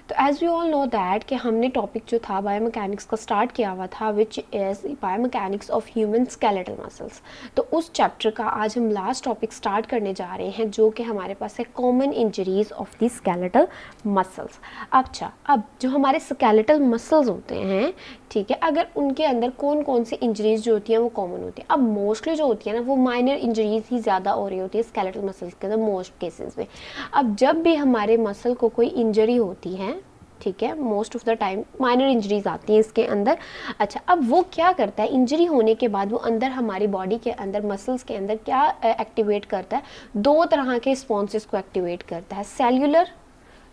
तो as we all know that कि हमने टॉपिक जो था बायोमैकेनिक्स का स्टार्ट किया हुआ था which is biomechanics of human skeletal muscles. तो उस चैप्टर का आज हम लास्ट टॉपिक स्टार्ट करने जा रहे हैं जो कि हमारे पास है common injuries of the skeletal muscles. अच्छा, अब जो हमारे स्केलेटल मसल्स होते हैं, ठीक है, अगर उनके अंदर कौन कौन सी इंजरीज जो होती हैं वो कॉमन होती है। अब मोस्टली जो होती है ना वो माइनर इंजरीज ही ज़्यादा हो रही होती है स्केलेटल मसल्स के अंदर मोस्ट केसेस में। अब जब भी हमारे मसल को कोई इंजरी होती है, ठीक है, most of the time minor injuries आती हैं इसके अंदर। अच्छा, अब वो क्या करता है इंजरी होने के बाद, वो अंदर हमारी बॉडी के अंदर मसल्स के अंदर क्या एक्टिवेट करता है, दो तरह के रिस्पॉन्सेज को एक्टिवेट करता है, cellular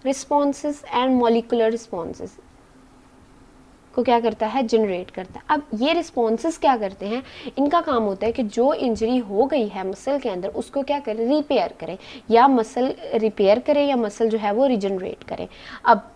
responses and molecular responses को क्या करता है, जनरेट करता है। अब ये रिस्पॉन्सेज क्या करते हैं, इनका काम होता है कि जो इंजरी हो गई है मसल के अंदर उसको क्या करें, रिपेयर करें, या मसल रिपेयर करें या मसल जो है वो रिजनरेट करें। अब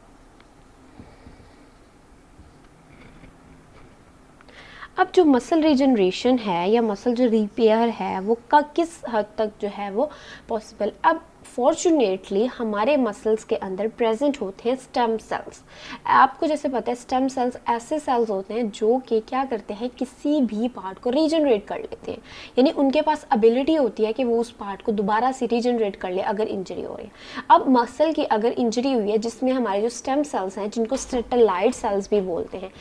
जो मसल रीजनरेशन है या मसल जो रिपेयर है वो किस हद तक जो है वो पॉसिबल। अब फॉर्चुनेटली हमारे मसल्स के अंदर प्रेजेंट होते हैं स्टेम सेल्स। आपको जैसे पता है स्टेम सेल्स ऐसे सेल्स होते हैं जो कि क्या करते हैं, किसी भी पार्ट को रीजनरेट कर लेते हैं, यानी उनके पास एबिलिटी होती है कि वो उस पार्ट को दोबारा से रीजनरेट कर ले अगर इंजरी हो रही है। अब मसल की अगर इंजरी हुई है जिसमें हमारे जो स्टेम सेल्स हैं जिनको सैटेलाइट सेल्स भी बोलते हैं,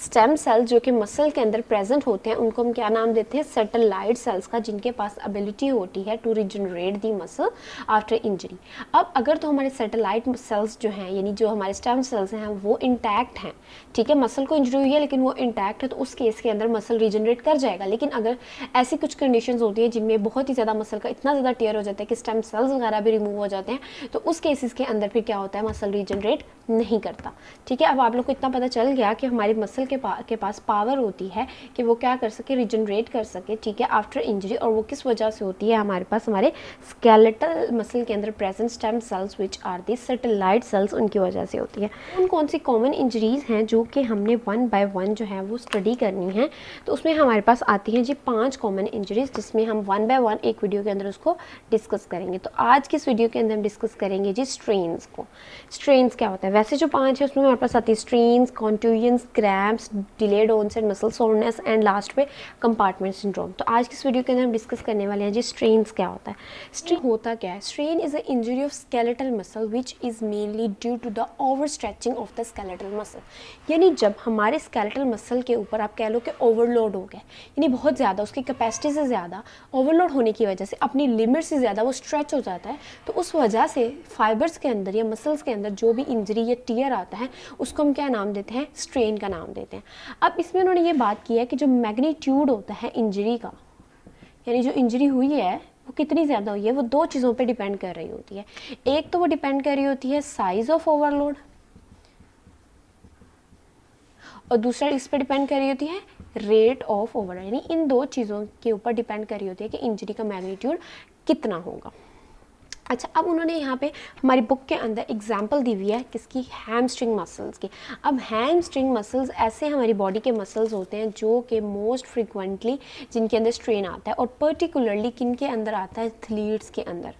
स्टेम सेल्स जो कि मसल के अंदर प्रेजेंट होते हैं उनको हम क्या नाम देते हैं, सैटेलाइट सेल्स का, जिनके पास एबिलिटी होती है to regenerate the muscle after injury. अब अगर तो हमारे सैटेलाइट सेल्स जो हैं यानी जो हमारे स्टेम सेल्स हैं वो इंटैक्ट हैं, ठीक है, मसल को इंजरी हुई है लेकिन वो इंटैक्ट है, तो उस केस के अंदर मसल रीजनरेट कर जाएगा। लेकिन अगर ऐसी कुछ कंडीशंस होती है जिनमें बहुत ही ज़्यादा मसल का इतना ज़्यादा टेयर हो जाता है कि स्टेम सेल्स वगैरह भी रिमूव हो जाते हैं, तो उस केसेस के अंदर फिर क्या होता है, मसल रीजनरेट नहीं करता। ठीक है, अब आप लोग को इतना पता चल गया कि हमारे मसल के पास पावर होती है कि वो क्या कर सके, रीजनरेट कर सके, ठीक है, आफ्टर इंजरी। और वो किस वजह से होती है, हमारे पास हमारे स्केलेटल मसल के अंदर present stem cells which are the satellite cells, उनकी वजह से होती है। उन कौन सी कॉमन इंजरीज हैं जो कि हमने वन बाय वन जो है वो स्टडी करनी है, तो उसमें हमारे पास आती हैं जी 5 कॉमन इंजरीज, जिसमें हम वन बाय वन एक वीडियो के अंदर उसको डिस्कस करेंगे। तो आज की इस वीडियो के अंदर हम डिस्कस करेंगे जी स्ट्रेन्स को। स्ट्रेन्स क्या होता है, वैसे जो 5 है उसमें हमारे पास आती है strains, contusions, cramps, delayed onset muscle soreness and last पे कंपार्टमेंट सिंड्रोम। तो आज की इस वीडियो के अंदर हम डिस्कस करने वाले हैं जी स्ट्रेन्स क्या होता है। स्ट्रेन होता क्या है, strain is a injury of skeletal muscle which is mainly due to the over stretching of the skeletal muscle. यानी जब हमारे स्केलेटल मसल के ऊपर आप कह लो कि ओवरलोड हो गया, यानी बहुत ज़्यादा उसकी कैपेसिटी से ज़्यादा ओवरलोड होने की वजह से अपनी लिमिट से ज़्यादा वो स्ट्रेच हो जाता है, तो उस वजह से फाइबर्स के अंदर या मसल्स के अंदर जो भी इंजरी या टीयर आता है उसको हम क्या नाम देते हैं, स्ट्रेन का नाम देते हैं। अब इसमें उन्होंने ये बात की है कि जो मैग्नीट्यूड होता है इंजरी का, यानी जो इंजरी हुई है वो कितनी ज़्यादा हुई है, वो 2 चीज़ों पे डिपेंड कर रही होती है। एक तो वो डिपेंड कर रही होती है साइज ऑफ ओवरलोड, और दूसरा इस पर डिपेंड कर रही होती है रेट ऑफ ओवरलोड। यानी इन 2 चीज़ों के ऊपर डिपेंड कर रही होती है कि इंजरी का मैग्नीट्यूड कितना होगा। अच्छा, अब उन्होंने यहाँ पे हमारी बुक के अंदर एग्जाम्पल दी हुई है किसकी, हैमस्ट्रिंग मसल्स की। अब हैमस्ट्रिंग मसल्स ऐसे हमारी बॉडी के मसल्स होते हैं जो कि मोस्ट फ्रिक्वेंटली जिनके अंदर स्ट्रेन आता है, और पर्टिकुलरली किन के अंदर आता है, एथलीट्स के अंदर।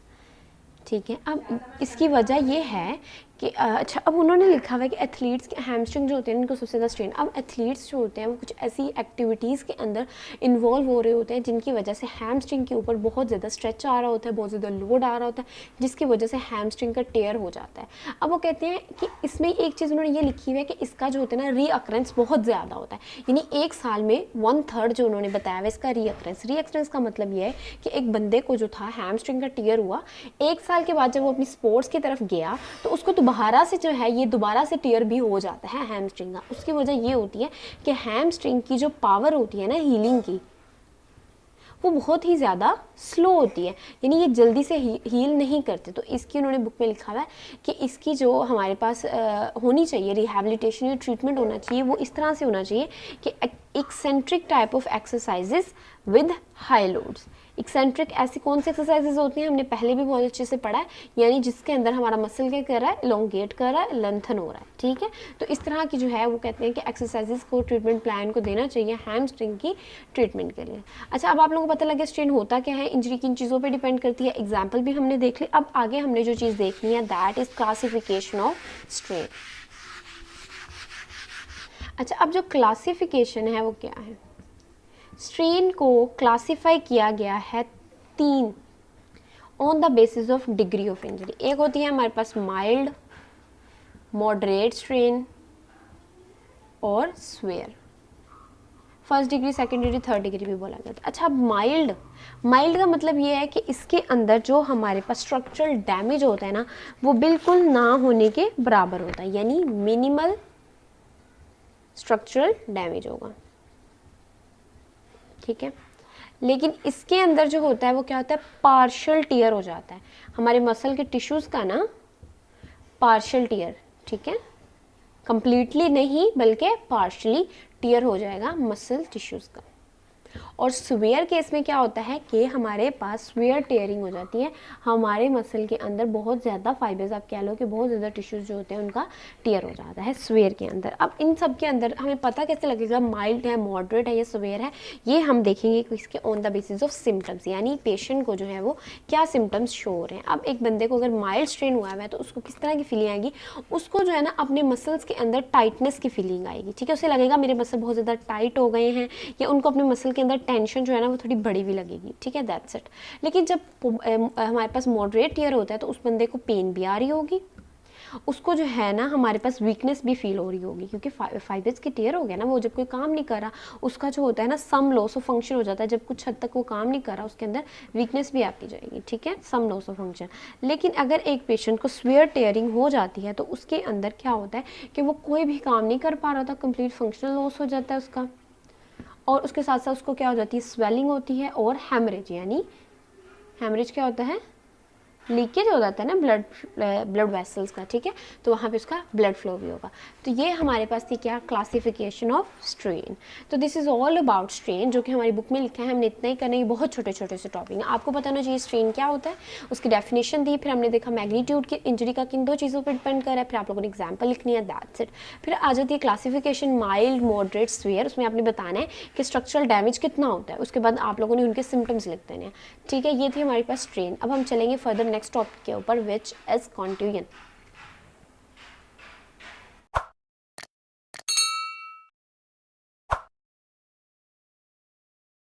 ठीक है, अब इसकी वजह ये है कि अच्छा, अब उन्होंने लिखा हुआ है कि एथलीट्स के हैमस्ट्रिंग जो होते हैं उनको सबसे ज़्यादा स्ट्रेन। अब एथलीट्स जो होते हैं वो कुछ ऐसी एक्टिविटीज़ के अंदर इन्वॉल्व हो रहे होते हैं जिनकी वजह से हैमस्ट्रिंग के ऊपर बहुत ज़्यादा स्ट्रेच आ रहा होता है, बहुत ज़्यादा लोड आ रहा होता है, जिसकी वजह से हैमस्ट्रिंग का टेयर हो जाता है। अब वो कहते हैं कि इसमें एक चीज़ उन्होंने ये लिखी हुई है कि इसका जो होता है ना रीअकरेंस बहुत ज़्यादा होता है, यानी एक साल में 1/3 जो उन्होंने बताया हुआ इसका रीअकरेंस का मतलब ये है कि एक बंदे को जो था हैमस्ट्रिंग का टेयर हुआ, 1 साल के बाद जब वो अपनी स्पोर्ट्स की तरफ गया तो उसको दोबारा से जो है ये दोबारा से टीयर भी हो जाता है हैमस्ट्रिंग का। उसकी वजह ये होती है कि हैमस्ट्रिंग की जो पावर होती है ना हीलिंग की, वो बहुत ही ज़्यादा स्लो होती है, यानी ये जल्दी से हील नहीं करते। तो इसकी उन्होंने बुक में लिखा हुआ है कि इसकी जो हमारे पास होनी चाहिए रिहैबिलिटेशन या ट्रीटमेंट होना चाहिए, वो इस तरह से होना चाहिए कि eccentric type of exercises with high loads. Eccentric ऐसी कौन सी एक्सरसाइजेज होती हैं, हमने पहले भी बहुत अच्छे से पढ़ा है, यानी जिसके अंदर हमारा मसल क्या कर रहा है, एलोंगेट कर रहा है, लेंथन हो रहा है। ठीक है, तो इस तरह की जो है वो कहते हैं कि एक्सरसाइजेज को ट्रीटमेंट प्लान को देना चाहिए हैमस्ट्रिंग की ट्रीटमेंट के लिए। अच्छा, अब आप लोगों को पता लगे स्ट्रेन होता क्या है, इंजरी किन चीज़ों पर डिपेंड करती है, एग्जाम्पल भी हमने देख ली। अब आगे हमने जो चीज़ देखनी है that is classification of strain. अच्छा, अब जो क्लासिफिकेशन है वो क्या है? स्ट्रेन को क्लासिफाई किया गया है 3 on the basis of degree of injury. एक होती है हमारे पास माइल्ड, मॉडरेट स्ट्रेन और swear. First degree, second degree, third degree भी बोला जाता है। अच्छा, अब माइल्ड, माइल्ड का मतलब ये है कि इसके अंदर जो हमारे पास स्ट्रक्चरल डैमेज होता है ना, वो बिल्कुल ना होने के बराबर होता है, यानी मिनिमल स्ट्रक्चरल डैमेज होगा, ठीक है। लेकिन इसके अंदर जो होता है वो क्या होता है, पार्शियल टीयर हो जाता है हमारे मसल के टिश्यूज़ का ना, पार्शियल टीयर, ठीक है, कंप्लीटली नहीं बल्कि पार्शली टीयर हो जाएगा मसल टिश्यूज़ का। और स्वेयर केस में क्या होता है कि हमारे पास स्वेयर टेयरिंग हो जाती है, हमारे मसल के अंदर बहुत ज़्यादा फाइबर्स, आप कह लो कि बहुत ज़्यादा टिश्यूज़ जो होते हैं उनका टीयर हो जाता है स्वेयर के अंदर। अब इन सब के अंदर हमें पता कैसे लगेगा माइल्ड है, मॉडरेट है या स्वेयर है? ये हम देखेंगे कि इसके on the basis of symptoms, यानी पेशेंट को जो है वो क्या सिम्टम्स शो हो रहे हैं। अब एक बंदे को अगर माइल्ड स्ट्रेन हुआ है तो उसको किस तरह की फीलिंग आएगी? उसको जो है ना अपने मसल्स के अंदर टाइटनेस की फीलिंग आएगी, ठीक है। उसे लगेगा मेरे मसल बहुत ज़्यादा टाइट हो गए हैं, या उनको अपने मसल के अंदर टेंशन जो है ना वो थोड़ी बड़ी भी लगेगी, ठीक है, दैट्स इट। लेकिन जब हमारे पास मॉडरेट टीयर होता है तो उस बंदे को पेन भी आ रही होगी, उसको जो है ना हमारे पास वीकनेस भी फील हो रही होगी, क्योंकि फाइबर्स के टीयर हो गया ना, वो जब कोई काम नहीं कर रहा उसका जो होता है ना सम लॉस ऑफ फंक्शन हो जाता है, जब कुछ हद तक वो काम नहीं कर रहा उसके अंदर वीकनेस भी आती जाएगी, ठीक है, सम लॉस ऑफ फंक्शन। लेकिन अगर एक पेशेंट को स्वेयर टेयरिंग हो जाती है तो उसके अंदर क्या होता है कि वो कोई भी काम नहीं कर पा रहा था, कंप्लीट फंक्शनल लॉस हो जाता है उसका, और उसके साथ साथ उसको क्या हो जाती है, स्वेलिंग होती है और हेमरेज, यानी हेमरेज क्या होता है, लीकेज हो जाता है ना ब्लड वेसल्स का, ठीक है, तो वहाँ पे उसका ब्लड फ्लो भी होगा। तो ये हमारे पास थी क्या, क्लासिफिकेशन ऑफ स्ट्रेन। तो this is all about strain, जो कि हमारी बुक में लिखा है, हमने इतना ही करना है, बहुत छोटे छोटे से टॉपिक हैं, आपको पता होना चाहिए स्ट्रेन क्या होता है, उसकी डेफिनेशन दी, फिर हमने देखा मैग्नीट्यूड की इंजरी का किन 2 चीज़ों पर डिपेंड कर रहा है, फिर आप लोगों ने एग्जाम्पल लिखनी है, दैट्स इट। फिर आ जाती है क्लासिफिकेशन माइल्ड, मॉडरेट, स्वेयर, उसमें आपने बताना है कि स्ट्रक्चरल डैमेज कितना होता है, उसके बाद आप लोगों ने उनके सिम्टम्स लिख देने हैं, ठीक है। ये थी हमारे पास स्ट्रेन। अब हम चलेंगे फर्दर नेक्स्ट टॉपिक के ऊपर, which is contusion।